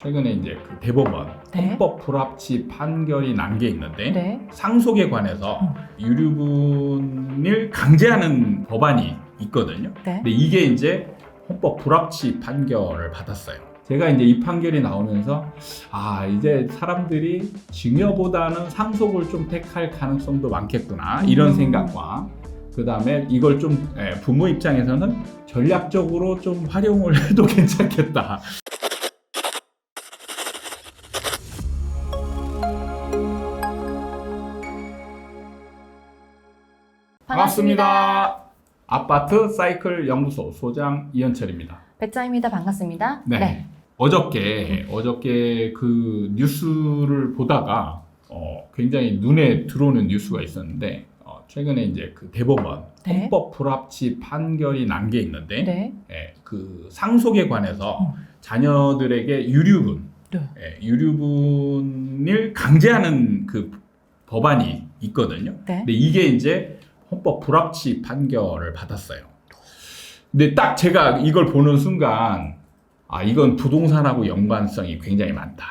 최근에 이제 그 대법원 네. 헌법 불합치 판결이 난 게 있는데 네. 상속에 관해서 유류분을 강제하는 법안이 있거든요. 네. 근데 이게 이제 헌법 불합치 판결을 받았어요. 제가 이제 이 판결이 나오면서 이제 사람들이 증여보다는 상속을 좀 택할 가능성도 많겠구나 이런 생각과 그 다음에 이걸 좀 부모 입장에서는 전략적으로 좀 활용을 해도 괜찮겠다. 반갑습니다. 아파트 사이클 연구소 소장 이현철입니다. 배짜입니다. 반갑습니다. 네. 어저께 그 뉴스를 보다가 굉장히 눈에 들어오는 뉴스가 있었는데 최근에 이제 그 대법원 네. 헌법 불합치 판결이 난 게 있는데 네. 그 상속에 관해서 자녀들에게 유류분, 네. 유류분을 강제하는 그 법안이 있거든요. 네. 근데 이게 이제 헌법 불합치 판결을 받았어요. 근데 딱 제가 이걸 보는 순간 이건 부동산하고 연관성이 굉장히 많다.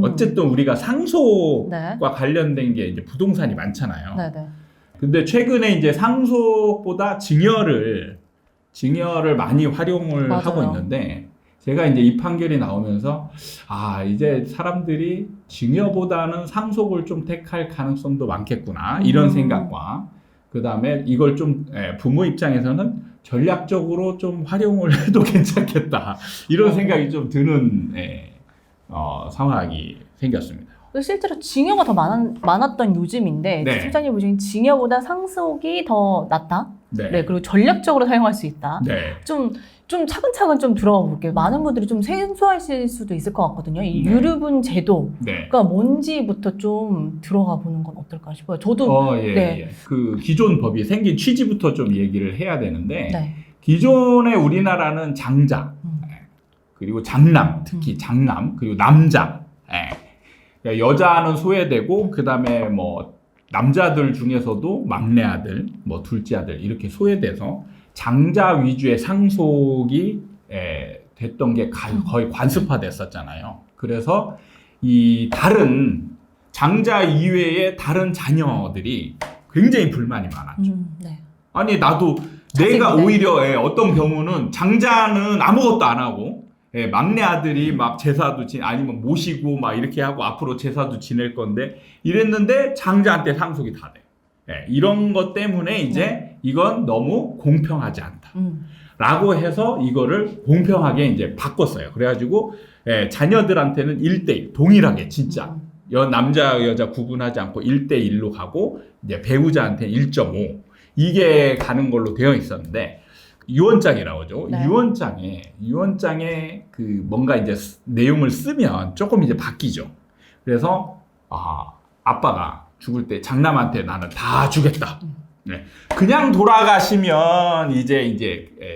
어쨌든 우리가 상속과 네. 관련된 게 이제 부동산이 많잖아요. 네네. 근데 최근에 이제 상속보다 증여를 많이 활용을 맞아요. 하고 있는데 제가 이제 이 판결이 나오면서 이제 사람들이 증여보다는 상속을 좀 택할 가능성도 많겠구나 이런 생각과 그 다음에 이걸 좀 부모 입장에서는 전략적으로 좀 활용을 해도 괜찮겠다 이런 생각이 좀 드는 상황이 생겼습니다. 실제로 증여가 더 많았던 요즘인데 네. 실장님 보시기엔 증여보다 상속이 더 낫다? 네. 네. 그리고 전략적으로 사용할 수 있다. 네. 좀 차근차근 좀 들어가 볼게요. 많은 분들이 좀 생소하실 수도 있을 것 같거든요. 이 네. 유류분 제도가 네. 뭔지부터 좀 들어가 보는 건 어떨까 싶어요. 저도 네. 그 기존 법이 생긴 취지부터 좀 얘기를 해야 되는데 네. 기존의 우리나라는 장자 그리고 장남, 특히 장남 그리고 남자 그러니까 여자는 소외되고 그 다음에 뭐 남자들 중에서도 막내 아들, 뭐 둘째 아들 이렇게 소외돼서 장자 위주의 상속이 됐던 게 거의 관습화됐었잖아요. 그래서 이 다른 장자 이외의 다른 자녀들이 굉장히 불만이 많았죠. 네. 아니 나도 내가 오히려 어떤 경우는 장자는 아무것도 안 하고 막내 아들이 막 제사도 아니면 모시고 막 이렇게 하고 앞으로 제사도 지낼 건데 이랬는데 장자한테 상속이 다 돼. 이런 것 때문에 이제 이건 너무 공평하지 않다. 라고 해서 이거를 공평하게 이제 바꿨어요. 그래가지고 자녀들한테는 1대1 동일하게 진짜 남자 여자 구분하지 않고 1대1로 가고 이제 배우자한테는 1.5 이게 가는 걸로 되어 있었는데 유언장이라고 하죠. 네. 유언장에 그 뭔가 이제 내용을 쓰면 조금 이제 바뀌죠. 그래서 아빠가 죽을 때 장남한테 나는 다 주겠다. 그냥 돌아가시면 이제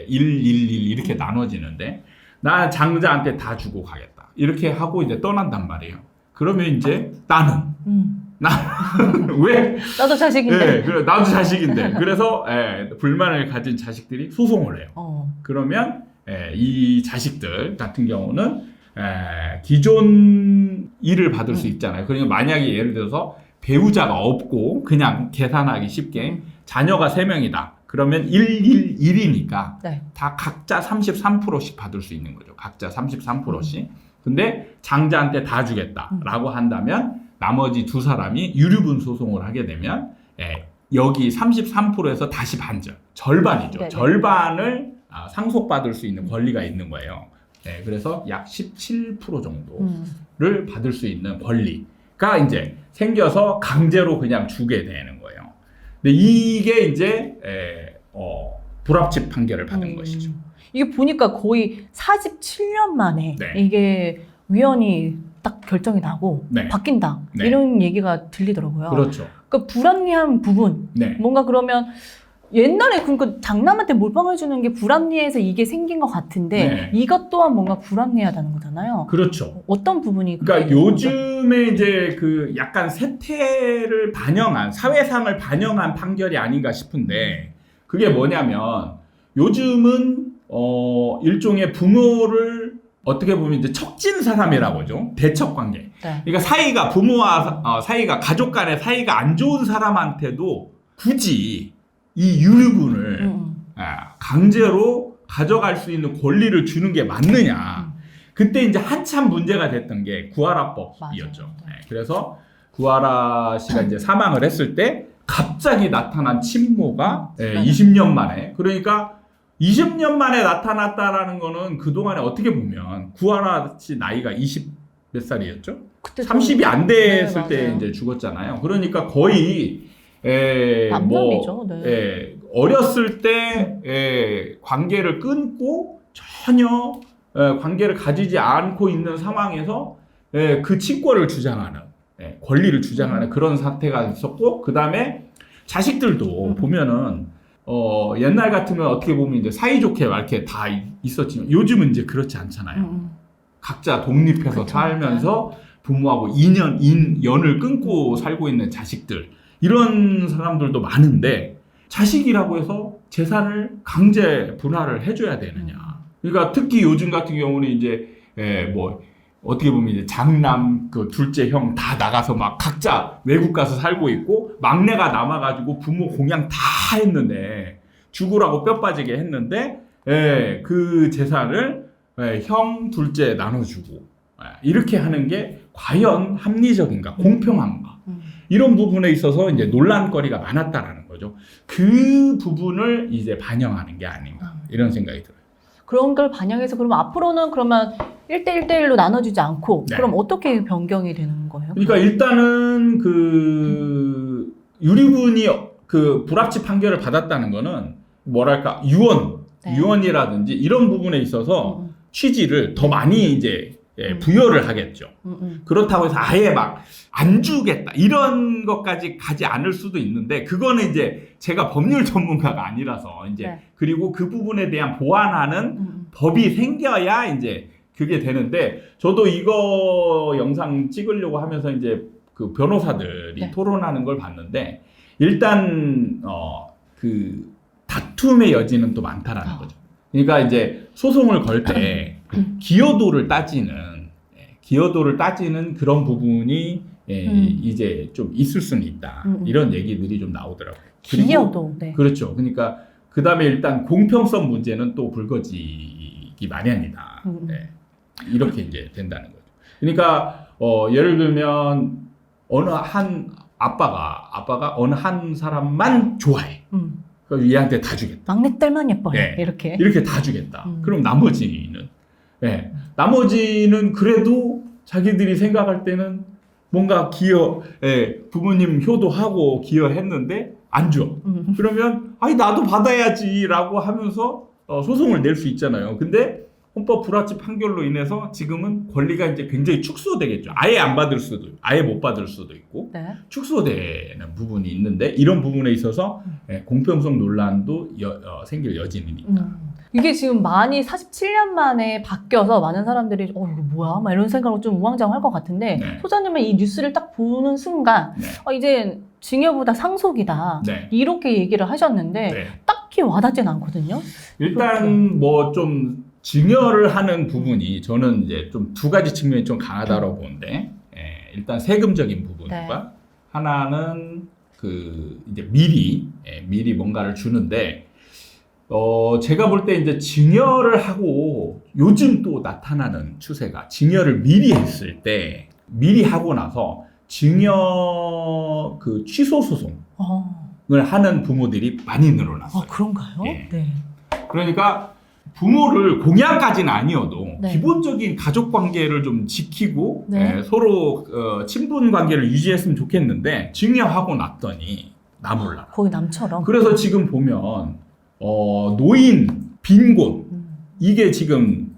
1 이렇게 나눠지는데 나 장자한테 다 주고 가겠다. 이렇게 하고 이제 떠난단 말이에요. 그러면 이제 나는 왜? 나도 자식인데. 그래, 나도 자식인데. 그래서 불만을 가진 자식들이 소송을 해요. 그러면 이 자식들 같은 경우는 기존 일을 받을 수 있잖아요. 그러니까 만약에 예를 들어서 배우자가 없고 그냥 계산하기 쉽게 자녀가 3명이다. 그러면 1이니까 네. 다 각자 33%씩 받을 수 있는 거죠. 각자 33%씩. 근데 장자한테 다 주겠다라고 한다면 나머지 두 사람이 유류분 소송을 하게 되면 여기 33%에서 다시 절반이죠. 네네. 절반을 상속받을 수 있는 권리가 있는 거예요. 그래서 약 17% 정도를 받을 수 있는 권리가 이제 생겨서 강제로 그냥 주게 되는 거예요. 근데 이게 이제 불합치 판결을 받은 것이죠. 이게 보니까 거의 47년 만에 네. 이게 위헌이 딱 결정이 나고 바뀐다 이런 얘기가 들리더라고요. 그렇죠. 그러니까 불합리한 부분 뭔가 그러면 옛날에 그러니까 장남한테 몰빵해 주는 게 불합리해서 이게 생긴 것 같은데 이것 또한 뭔가 불합리하다는 거잖아요. 그렇죠. 어떤 부분이 그러니까 요즘에 이제 그 약간 세태를 반영한 사회상을 반영한 판결이 아닌가 싶은데 그게 뭐냐면 요즘은 일종의 부모를 어떻게 보면 이제 척진 사람이라고 하죠. 대척 관계. 네. 그러니까 사이가 부모와 사이가 가족 간의 사이가 안 좋은 사람한테도 굳이 이 유류분을 강제로 가져갈 수 있는 권리를 주는 게 맞느냐. 그때 이제 한참 문제가 됐던 게 구하라법이었죠. 네. 그래서 구하라 씨가 이제 사망을 했을 때 갑자기 나타난 친모가 20년 만에, 그러니까 20년 만에 나타났다라는 거는 그동안에 어떻게 보면 구하라 씨 나이가 20 몇 살이었죠? 그때 30이 안 됐을 때 이제 죽었잖아요. 그러니까 거의 남남이죠. 어렸을 때 관계를 끊고 전혀 관계를 가지지 않고 있는 상황에서 그 친권을 주장하는, 권리를 주장하는 그런 사태가 있었고, 그 다음에 자식들도 보면은 옛날 같으면 어떻게 보면 이제 사이좋게 이렇게 다 있었지만 요즘은 이제 그렇지 않잖아요. 각자 독립해서 그렇죠. 살면서 부모하고 인연을 끊고 살고 있는 자식들, 이런 사람들도 많은데 자식이라고 해서 재산을 강제 분할을 해줘야 되느냐. 그러니까 특히 요즘 같은 경우는 이제 뭐 어떻게 보면 이제 장남, 그 둘째 형 다 나가서 막 각자 외국 가서 살고 있고, 막내가 남아가지고 부모 공양 다 했는데, 죽으라고 뼈 빠지게 했는데, 그 재산을 형, 둘째 나눠주고, 이렇게 하는 게 과연 합리적인가, 공평한가. 이런 부분에 있어서 이제 논란거리가 많았다라는 거죠. 그 부분을 이제 반영하는 게 아닌가, 이런 생각이 들어요. 그런 걸 반영해서 그럼 앞으로는 그러면 1대1로 나눠주지 않고 그럼 어떻게 변경이 되는 거예요? 그러니까 일단은 그 유류분이 그 불합치 판결을 받았다는 거는 뭐랄까 유언이라든지 이런 부분에 있어서 취지를 더 많이 이제 부여를 하겠죠. 그렇다고 해서 아예 막 안 주겠다 이런 것까지 가지 않을 수도 있는데, 그거는 이제 제가 법률 전문가가 아니라서 이제 그리고 그 부분에 대한 보완하는 법이 생겨야 이제 그게 되는데, 저도 이거 영상 찍으려고 하면서 이제 그 변호사들이 토론하는 걸 봤는데, 일단 그 다툼의 여지는 또 많다라는 거죠. 그러니까 이제 소송을 걸 때 기여도를 따지는 그런 부분이 이제 좀 있을 수는 있다. 이런 얘기들이 좀 나오더라고요. 기여도. 그렇죠. 그러니까 그 다음에 일단 공평성 문제는 또 불거지기 마련이다. 이렇게 이제 된다는 거죠. 그러니까 예를 들면 어느 한 아빠가 어느 한 사람만 좋아해. 그럼 얘한테 다 주겠다. 막내딸만 예뻐해. 이렇게 다 주겠다. 그럼 나머지는 나머지는 자기들이 생각할 때는 뭔가 부모님 효도하고 기여했는데 안 줘. 그러면 아니 나도 받아야지라고 하면서 소송을 낼 수 있잖아요. 근데 헌법 불합치 판결로 인해서 지금은 권리가 이제 굉장히 축소되겠죠. 아예 안 받을 수도, 아예 못 받을 수도 있고, 축소되는 부분이 있는데, 이런 부분에 있어서 공평성 논란도 생길 여지는 있다. 이게 지금 많이 47년 만에 바뀌어서 많은 사람들이 이거 뭐야? 막 이런 생각으로 좀 우왕좌왕할 것 같은데, 소장님은 이 뉴스를 딱 보는 순간 이제 징역보다 상속이다. 이렇게 얘기를 하셨는데 딱히 와닿진 않거든요. 일단 뭐 좀 증여를 하는 부분이 저는 이제 좀 두 가지 측면이 좀 강하다고 보는데, 일단 세금적인 부분과 하나는 그 이제 미리 뭔가를 주는데, 제가 볼 때 이제 증여를 하고 요즘 또 나타나는 추세가, 증여를 미리 했을 때 미리 하고 나서 증여 그 취소 소송을 하는 부모들이 많이 늘어났어요. 그런가요? 그러니까 부모를 공양까지는 아니어도 기본적인 가족 관계를 좀 지키고 서로 친분 관계를 유지했으면 좋겠는데, 증여하고 났더니 나몰라라. 거의 남처럼. 그래서 지금 보면 노인, 빈곤 이게 지금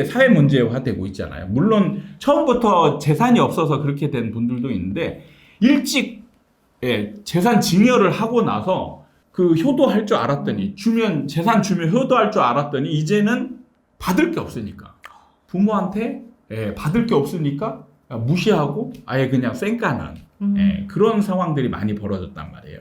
사회 문제화되고 있잖아요. 물론 처음부터 재산이 없어서 그렇게 된 분들도 있는데, 일찍 재산 증여를 하고 나서 그 효도할 줄 알았더니, 재산 주면 효도할 줄 알았더니 이제는 받을 게 없으니까, 부모한테 받을 게 없으니까 무시하고 아예 그냥 쌩까는 그런 상황들이 많이 벌어졌단 말이에요.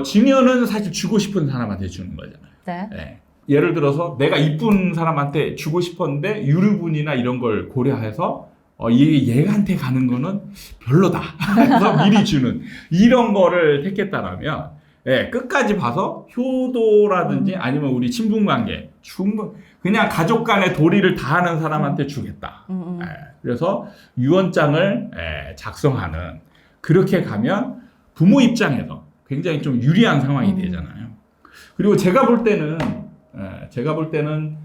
증여는 사실 주고 싶은 사람한테 주는 거잖아요. 예를 들어서 내가 이쁜 사람한테 주고 싶었는데 유류분이나 이런 걸 고려해서 얘한테 가는 거는 별로다. 그래서 미리 주는 이런 거를 택했다라면 예, 끝까지 봐서 효도라든지 아니면 우리 친분관계 그냥 가족 간의 도리를 다하는 사람한테 주겠다. 예, 그래서 유언장을 작성하는 그렇게 가면 부모 입장에서 굉장히 좀 유리한 상황이 되잖아요. 그리고 제가 볼 때는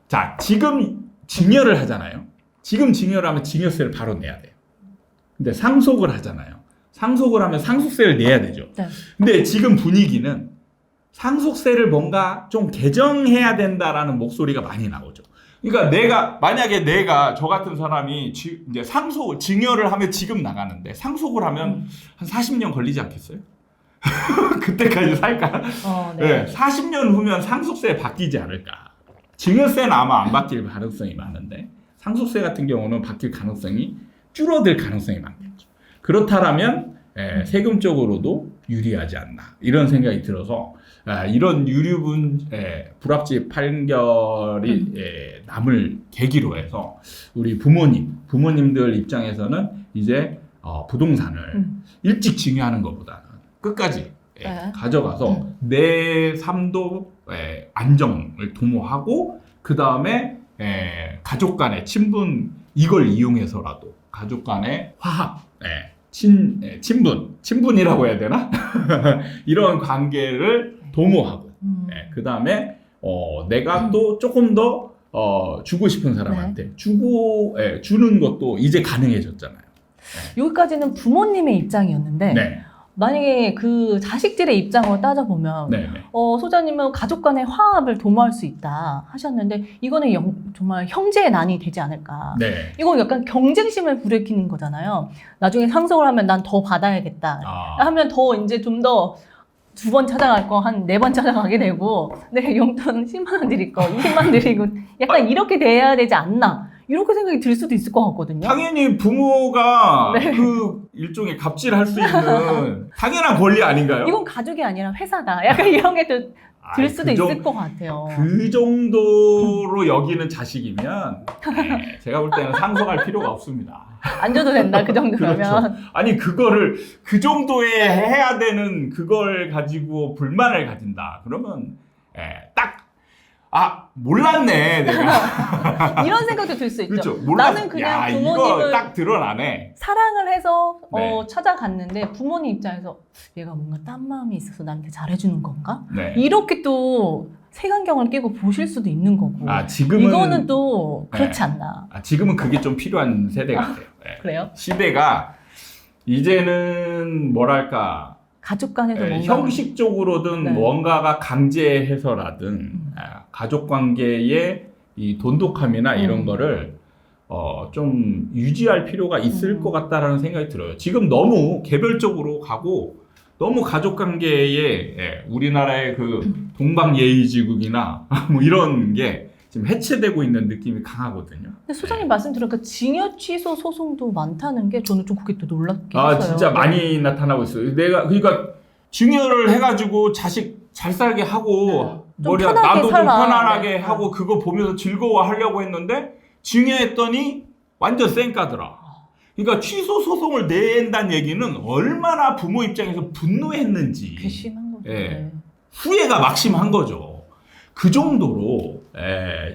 자, 지금 증여를 하잖아요. 지금 증여를 하면 증여세를 바로 내야 돼요. 근데 상속을 하잖아요. 상속을 하면 상속세를 내야 되죠. 네. 근데 지금 분위기는 상속세를 뭔가 좀 개정해야 된다라는 목소리가 많이 나오죠. 그러니까 만약에 저 같은 사람이 이제 증여를 하면 지금 나가는데 상속을 하면 한 40년 걸리지 않겠어요? 그때까지 살까? 네. 네, 40년 후면 상속세 바뀌지 않을까? 증여세는 아마 안 바뀔 가능성이 많은데 상속세 같은 경우는 바뀔 가능성이 줄어들 가능성이 많겠죠. 그렇다면 세금적으로도 유리하지 않나 이런 생각이 들어서 이런 유류분 불합치 판결이 남을 계기로 해서 우리 부모님들 입장에서는 이제 부동산을 일찍 증여하는 것보다는 끝까지 가져가서 내 삶도 안정을 도모하고 그 다음에 가족 간의 친분 이걸 이용해서라도 가족 간의 화합, 친분이라고 해야 되나? 이런 관계를 도모하고 그 다음에 내가 또 조금 더 주고 싶은 사람한테 주는 것도 이제 가능해졌잖아요. 여기까지는 부모님의 입장이었는데 네. 만약에 그 자식들의 입장으로 따져보면 소장님은 가족 간의 화합을 도모할 수 있다 하셨는데 이거는 정말 형제의 난이 되지 않을까. 네. 이건 약간 경쟁심을 불러일으키는 거잖아요. 나중에 상속을 하면 난 더 받아야겠다 하면 더 이제 좀 더 2번 찾아갈 거 한 4번 찾아가게 되고 내가 용돈 10만 원 드릴 거 20만 원 드리고 약간 이렇게 돼야 되지 않나 이렇게 생각이 들 수도 있을 것 같거든요. 당연히 부모가 그 일종의 갑질할 수 있는 당연한 권리 아닌가요? 이건 가족이 아니라 회사다. 약간 이런 게 들 수도 있을 것 같아요. 그 정도로 여기는 자식이면 제가 볼 때는 상속할 필요가 없습니다. 안 줘도 된다 그 정도면. 그렇죠. 아니 그거를 그 정도에 해야 되는 그걸 가지고 불만을 가진다. 그러면 몰랐네 내가. 이런 생각도 들 수 있죠. 그렇죠. 나는 그냥 부모님을 이거 딱 드러나네. 사랑을 해서 찾아갔는데 부모님 입장에서 얘가 뭔가 딴 마음이 있어서 나한테 잘해주는 건가? 이렇게 또 색안경을 끼고 보실 수도 있는 거고. 지금은 이거는 또 그렇지 않나. 지금은 그게 좀 필요한 세대 같아요. 그래요? 시대가 이제는 뭐랄까 가족 간에도 뭔가 형식적으로든 뭔가가 강제해서라든 가족 관계의 이 돈독함이나 이런 거를 좀 유지할 필요가 있을 것 같다라는 생각이 들어요. 지금 너무 개별적으로 가고 너무 가족 관계에 우리나라의 그 동방예의지국이나 뭐 이런 게 지금 해체되고 있는 느낌이 강하거든요. 근데 소장님 말씀 들으니까 징여 취소 소송도 많다는 게 저는 좀 그게 또 놀랍긴 했어요. 진짜 많이 나타나고 있어요. 그러니까 증여를 해가지고 자식 잘 살게 하고 나도 좀 편안하게 하고 그거 보면서 즐거워하려고 했는데 증여했더니 완전 쌩까더라. 그러니까 취소 소송을 낸다는 얘기는 얼마나 부모 입장에서 분노했는지 괘씸한 거죠. 후회가 막심한 거죠. 그 정도로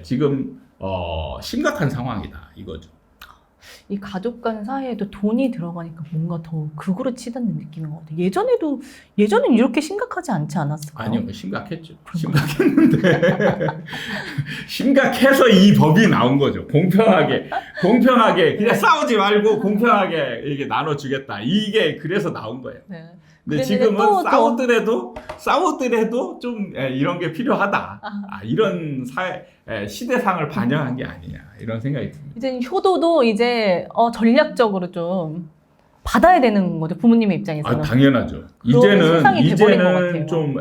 지금 심각한 상황이다 이거죠. 이 가족 간 사이에도 돈이 들어가니까 뭔가 더 극으로 치닫는 느낌인 것 같아요. 예전엔 이렇게 심각하지 않지 않았을까요? 아니요, 심각했죠. 심각했는데 심각해서 이 법이 나온 거죠. 공평하게 그냥 싸우지 말고 공평하게 이게 나눠주겠다. 이게 그래서 나온 거예요. 근데 지금은 싸우더라도 좀 이런 게 필요하다. 이런 시대상을 반영한 게 아니냐 이런 생각이 듭니다. 이제 효도도 이제 전략적으로 좀 받아야 되는 거죠. 부모님의 입장에서는. 당연하죠. 이제는 좀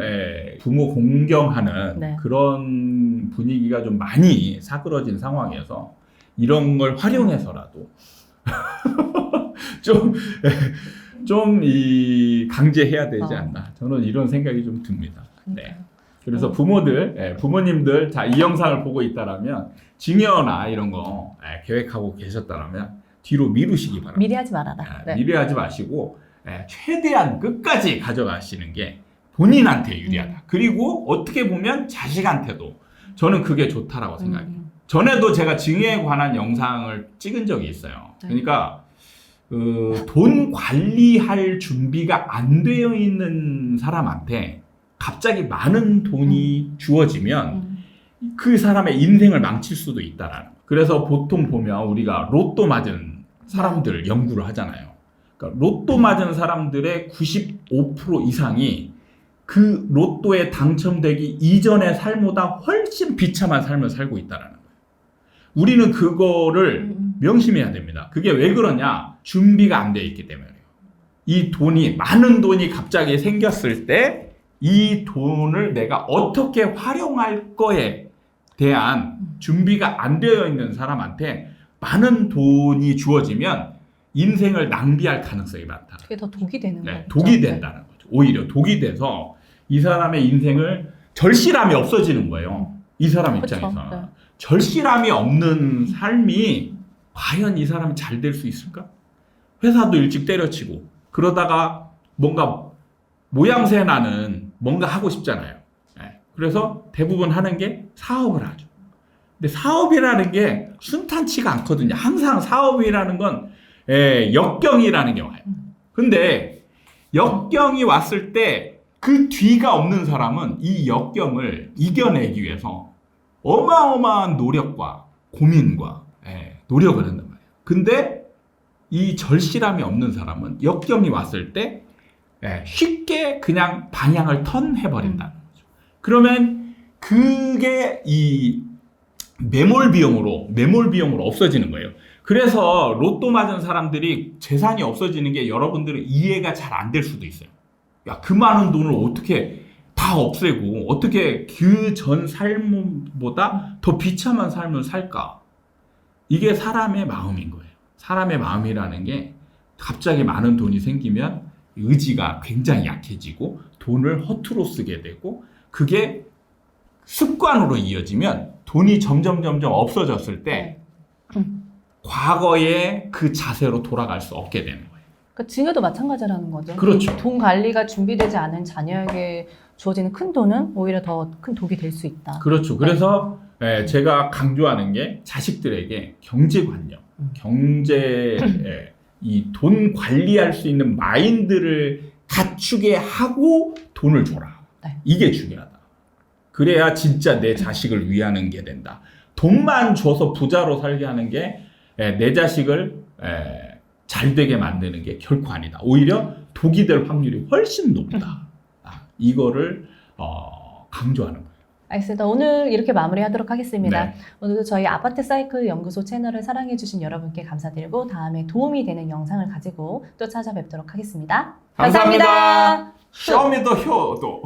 부모 공경하는 그런 분위기가 좀 많이 사그러진 상황이어서 이런 걸 활용해서라도 좀 강제해야 되지 않나. 저는 이런 생각이 좀 듭니다. 그래서 부모님들, 자, 이 영상을 보고 있다라면, 증여나 이런 거 계획하고 계셨다라면, 뒤로 미루시기 바랍니다. 미리 하지 말아라. 네. 미리 하지 마시고, 최대한 끝까지 가져가시는 게 본인한테 유리하다. 그리고 어떻게 보면 자식한테도 저는 그게 좋다라고 생각해요. 전에도 제가 증여에 관한 영상을 찍은 적이 있어요. 네. 그러니까, 돈 관리할 준비가 안 되어 있는 사람한테 갑자기 많은 돈이 주어지면 그 사람의 인생을 망칠 수도 있다라는 거예요. 그래서 보통 보면 우리가 로또 맞은 사람들 연구를 하잖아요. 그러니까 로또 맞은 사람들의 95% 이상이 그 로또에 당첨되기 이전의 삶보다 훨씬 비참한 삶을 살고 있다라는 거예요. 우리는 그거를 명심해야 됩니다. 그게 왜 그러냐? 준비가 안 돼 있기 때문이에요. 이 돈이, 많은 돈이 갑자기 생겼을 때 이 돈을 내가 어떻게 활용할 거에 대한 준비가 안 되어 있는 사람한테 많은 돈이 주어지면 인생을 낭비할 가능성이 많다. 그게 더 독이 되는 거죠. 독이 된다는 거죠. 오히려 독이 돼서 이 사람의 인생을 절실함이 없어지는 거예요. 이 사람 입장에서. 네. 절실함이 없는 삶이 과연 이 사람이 잘 될 수 있을까? 회사도 일찍 때려치고 그러다가 뭔가 모양새 나는 뭔가 하고 싶잖아요. 그래서 대부분 하는 게 사업을 하죠. 근데 사업이라는 게 순탄치가 않거든요. 항상 사업이라는 건 역경이라는 게 와요. 근데 역경이 왔을 때 그 뒤가 없는 사람은 이 역경을 이겨내기 위해서 어마어마한 노력과 고민과 노력을 한단 말이에요. 근데 이 절실함이 없는 사람은 역경이 왔을 때 쉽게 그냥 방향을 턴해버린다는 거죠. 그러면 그게 이 매몰 비용으로 없어지는 거예요. 그래서 로또 맞은 사람들이 재산이 없어지는 게 여러분들은 이해가 잘 안 될 수도 있어요. 야, 그 많은 돈을 어떻게 다 없애고 어떻게 그 전 삶보다 더 비참한 삶을 살까? 이게 사람의 마음인 거예요. 사람의 마음이라는 게 갑자기 많은 돈이 생기면 의지가 굉장히 약해지고 돈을 허투루 쓰게 되고 그게 습관으로 이어지면 돈이 점점 없어졌을 때 과거의 그 자세로 돌아갈 수 없게 되는 거예요. 그러니까 증여도 마찬가지라는 거죠. 그렇죠. 돈 관리가 준비되지 않은 자녀에게 주어지는 큰 돈은 오히려 더 큰 독이 될 수 있다. 그렇죠. 그래서 제가 강조하는 게 자식들에게 경제관념, 이 돈 관리할 수 있는 마인드를 갖추게 하고 돈을 줘라. 네. 이게 중요하다. 그래야 진짜 내 자식을 위하는 게 된다. 돈만 줘서 부자로 살게 하는 게 내 자식을 잘 되게 만드는 게 결코 아니다. 오히려 독이 될 확률이 훨씬 높다. 이거를 강조하는 거예요. 알겠습니다. 오늘 이렇게 마무리하도록 하겠습니다. 네. 오늘도 저희 아파트 사이클 연구소 채널을 사랑해주신 여러분께 감사드리고 다음에 도움이 되는 영상을 가지고 또 찾아뵙도록 하겠습니다. 감사합니다. 쇼미더 효도.